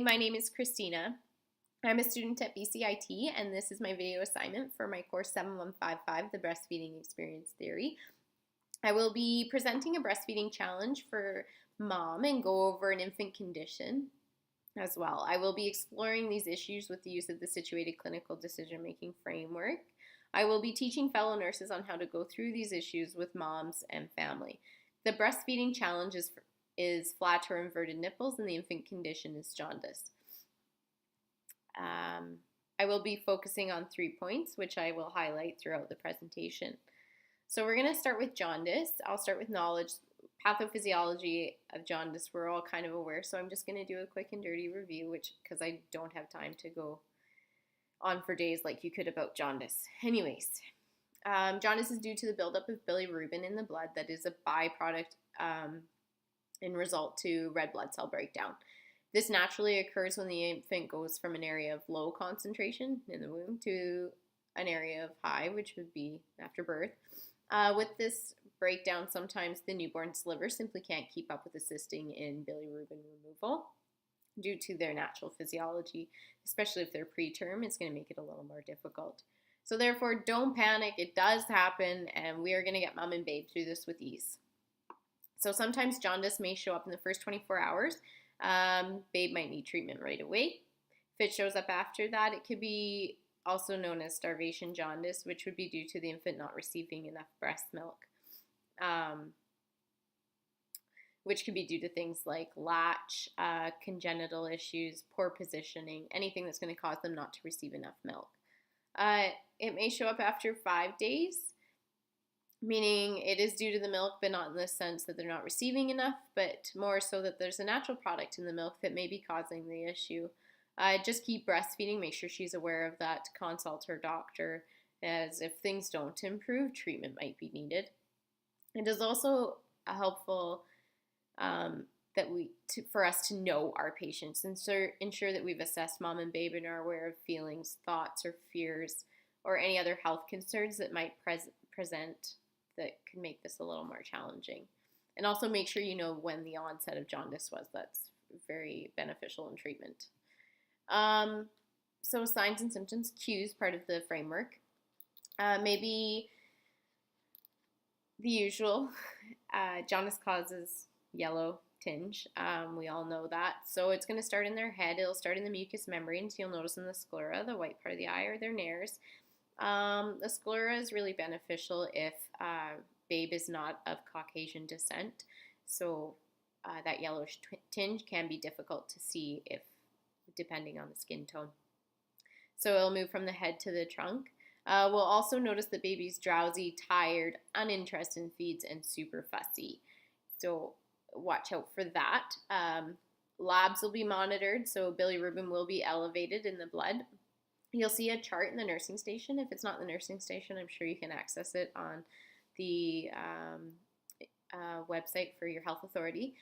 my name is Christina. I'm a student at BCIT, and this is my video assignment for my course 7155, the Breastfeeding Experience Theory. I will be presenting a breastfeeding challenge for mom and go over an infant condition as well. I will be exploring these issues with the use of the situated clinical decision-making framework. I will be teaching fellow nurses on how to go through these issues with moms and family. The breastfeeding challenge is flat or inverted nipples, and the infant condition is jaundice. I will be focusing on 3 points, which I will highlight throughout the presentation. So we're going to start with jaundice. I'll start with knowledge. Pathophysiology of jaundice, we're all kind of aware, so I'm just going to do a quick and dirty review, because I don't have time to go on for days like you could about jaundice. Anyways, jaundice is due to the buildup of bilirubin in the blood that is a byproduct and result to red blood cell breakdown. This naturally occurs when the infant goes from an area of low concentration in the womb to an area of high, which would be after birth. With this breakdown, sometimes the newborn's liver simply can't keep up with assisting in bilirubin removal due to their natural physiology, especially if they're preterm. It's going to make it a little more difficult. So therefore, don't panic. It does happen, and we are going to get mom and babe through this with ease. So sometimes jaundice may show up in the first 24 hours. Babe might need treatment right away. If it shows up after that, it could be also known as starvation jaundice, which would be due to the infant not receiving enough breast milk, which could be due to things like latch, congenital issues, poor positioning, anything that's going to cause them not to receive enough milk. It may show up after 5 days, meaning it is due to the milk, but not in the sense that they're not receiving enough, but more so that there's a natural product in the milk that may be causing the issue. Just keep breastfeeding. Make sure she's aware of that. Consult her doctor, as if things don't improve, treatment might be needed. It is also helpful for us to know our patients and ensure that we've assessed mom and babe and are aware of feelings, thoughts, or fears, or any other health concerns that might present that could make this a little more challenging. And also make sure you know when the onset of jaundice was. That's very beneficial in treatment. So signs and symptoms, cues, part of the framework. Maybe the usual. Jaundice causes yellow tinge. We all know that. So it's going to start in their head. It'll start in the mucous membranes. You'll notice in the sclera, the white part of the eye, or their nares. The sclera is really beneficial if babe is not of Caucasian descent. So that yellowish tinge can be difficult to see depending on the skin tone. So it'll move from the head to the trunk. We'll also notice that baby's drowsy, tired, uninterested in feeds, and super fussy. So watch out for that. Labs will be monitored, so bilirubin will be elevated in the blood. You'll see a chart in the nursing station. If it's not in the nursing station, I'm sure you can access it on the website for your health authority.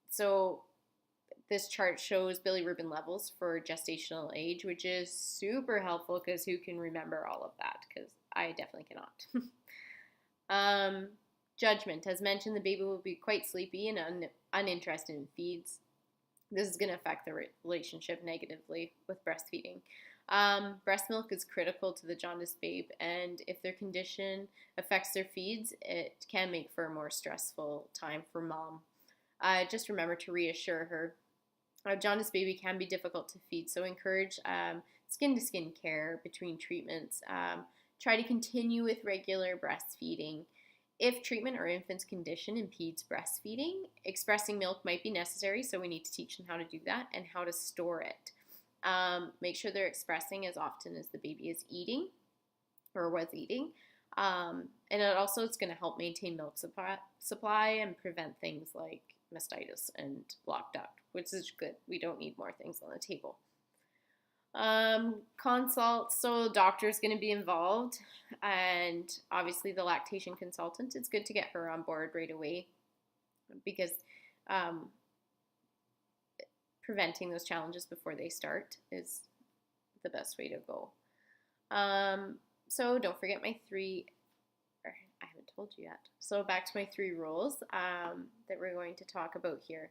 So this chart shows bilirubin levels for gestational age, which is super helpful because who can remember all of that? Because I definitely cannot. Judgment. As mentioned, the baby will be quite sleepy and uninterested in feeds. This is going to affect the relationship negatively with breastfeeding. Breast milk is critical to the jaundice babe, and if their condition affects their feeds, it can make for a more stressful time for mom. Just remember to reassure her. A jaundice baby can be difficult to feed, so encourage skin-to-skin care between treatments. Try to continue with regular breastfeeding. If treatment or infant's condition impedes breastfeeding, expressing milk might be necessary, so we need to teach them how to do that and how to store it. Make sure they're expressing as often as the baby is eating or was eating. And it's going to help maintain milk supply and prevent things like mastitis and blocked duct, which is good. We don't need more things on the table. Consults, so doctor is going to be involved, and obviously the lactation consultant. It's good to get her on board right away because preventing those challenges before they start is the best way to go. So don't forget my three, or I haven't told you yet. So back to my 3 rules that we're going to talk about here.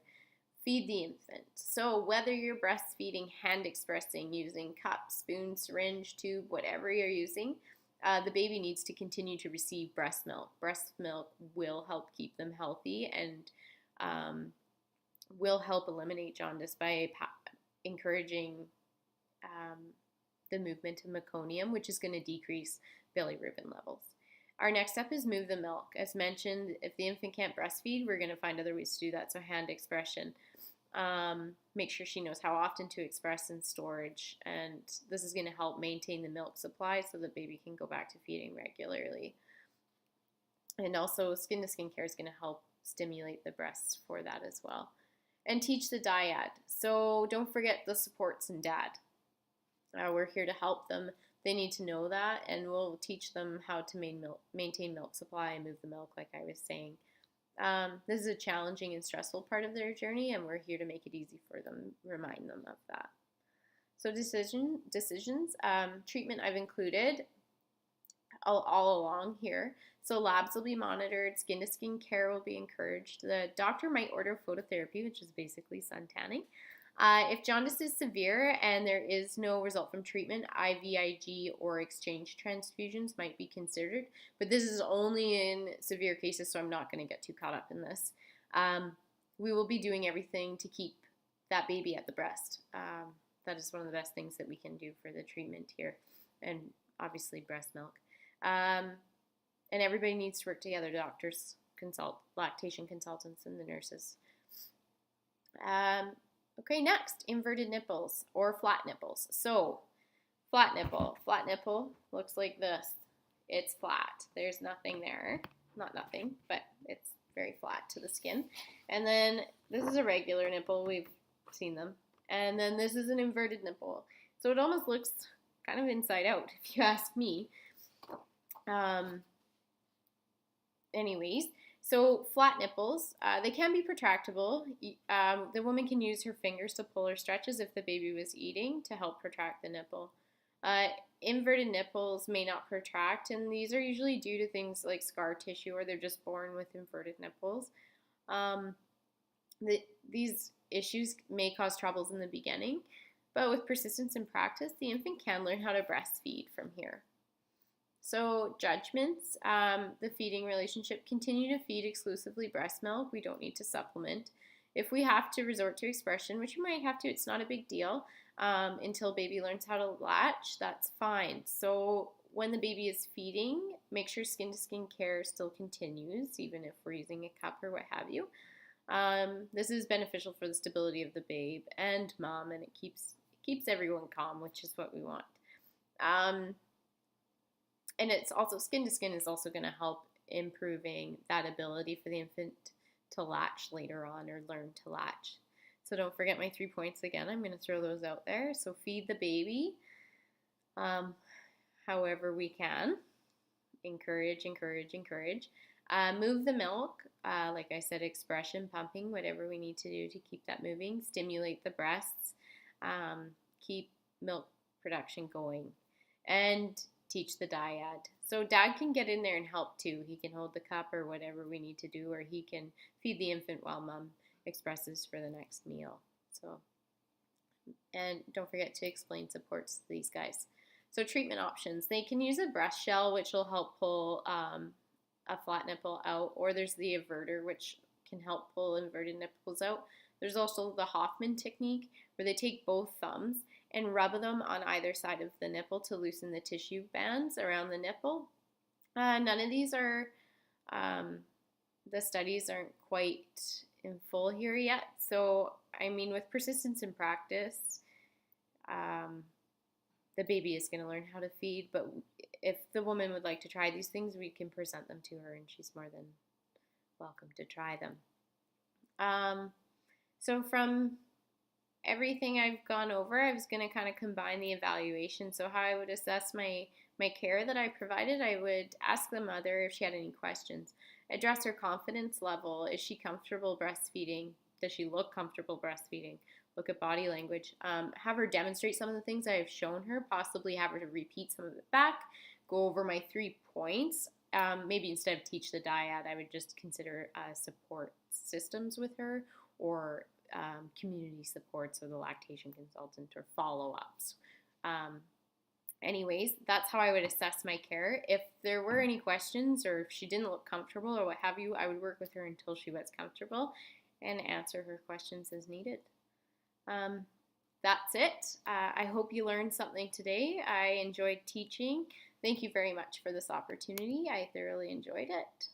Feed the infant. So whether you're breastfeeding, hand expressing, using cup, spoon, syringe, tube, whatever you're using, the baby needs to continue to receive breast milk. Breast milk will help keep them healthy and will help eliminate jaundice by encouraging the movement of meconium, which is going to decrease bilirubin levels. Our next step is move the milk. As mentioned, if the infant can't breastfeed, we're going to find other ways to do that. So hand expression. Make sure she knows how often to express in storage. And this is going to help maintain the milk supply so the baby can go back to feeding regularly. And also skin to skin care is going to help stimulate the breasts for that as well. And teach the dyad. So don't forget the supports in dad. We're here to help them. They need to know that, and we'll teach them how to maintain milk supply and move the milk, like I was saying. This is a challenging and stressful part of their journey, and we're here to make it easy for them, remind them of that. So decisions, treatment I've included all along here. So labs will be monitored, skin to skin care will be encouraged. The doctor might order phototherapy, which is basically sun tanning. If jaundice is severe and there is no result from treatment, IVIG or exchange transfusions might be considered, but this is only in severe cases, so I'm not going to get too caught up in this. We will be doing everything to keep that baby at the breast. That is one of the best things that we can do for the treatment here, and obviously breast milk. And everybody needs to work together. Doctors consult, lactation consultants, and the nurses. Okay, next, inverted nipples or flat nipples. So, flat nipple looks like this. It's flat. There's nothing there. Not nothing, but it's very flat to the skin. And then this is a regular nipple. We've seen them. And then this is an inverted nipple. So it almost looks kind of inside out, if you ask me. Anyways, so flat nipples, they can be protractable. The woman can use her fingers to pull or stretch as if the baby was eating to help protract the nipple. Inverted nipples may not protract, and these are usually due to things like scar tissue, or they're just born with inverted nipples. These issues may cause troubles in the beginning, but with persistence and practice, the infant can learn how to breastfeed from here. So judgments, the feeding relationship, continue to feed exclusively breast milk. We don't need to supplement. If we have to resort to expression, which we might have to, it's not a big deal until baby learns how to latch, that's fine. So when the baby is feeding, make sure skin to skin care still continues, even if we're using a cup or what have you. This is beneficial for the stability of the babe and mom, and it keeps everyone calm, which is what we want. And it's also, skin to skin is also going to help improving that ability for the infant to latch later on, or learn to latch. So don't forget my 3 points again. I'm going to throw those out there. So feed the baby however we can. Encourage. Move the milk. Like I said, expression, pumping, whatever we need to do to keep that moving. Stimulate the breasts. Keep milk production going. And teach the dyad. So dad can get in there and help too. He can hold the cup or whatever we need to do, or he can feed the infant while mom expresses for the next meal. So, and don't forget to explain supports to these guys. So treatment options. They can use a breast shell, which will help pull a flat nipple out, or there's the averter, which can help pull inverted nipples out. There's also the Hoffman technique, where they take both thumbs and rub them on either side of the nipple to loosen the tissue bands around the nipple. None of these are, the studies aren't quite in full here yet. So, I mean, with persistence and practice, the baby is going to learn how to feed. But if the woman would like to try these things, we can present them to her, and she's more than welcome to try them. So from everything I've gone over, I was going to kind of combine the evaluation. So how I would assess my care that I provided, I would ask the mother if she had any questions. Address her confidence level. Is she comfortable breastfeeding? Does she look comfortable breastfeeding? Look at body language. Have her demonstrate some of the things I have shown her, possibly have her to repeat some of it back, go over my 3 points. Maybe instead of teach the dyad, I would just consider support systems with her, or community supports or the lactation consultant or follow-ups. Anyways, that's how I would assess my care. If there were any questions or if she didn't look comfortable or what have you, I would work with her until she was comfortable and answer her questions as needed. That's it. I hope you learned something today. I enjoyed teaching. Thank you very much for this opportunity. I thoroughly enjoyed it.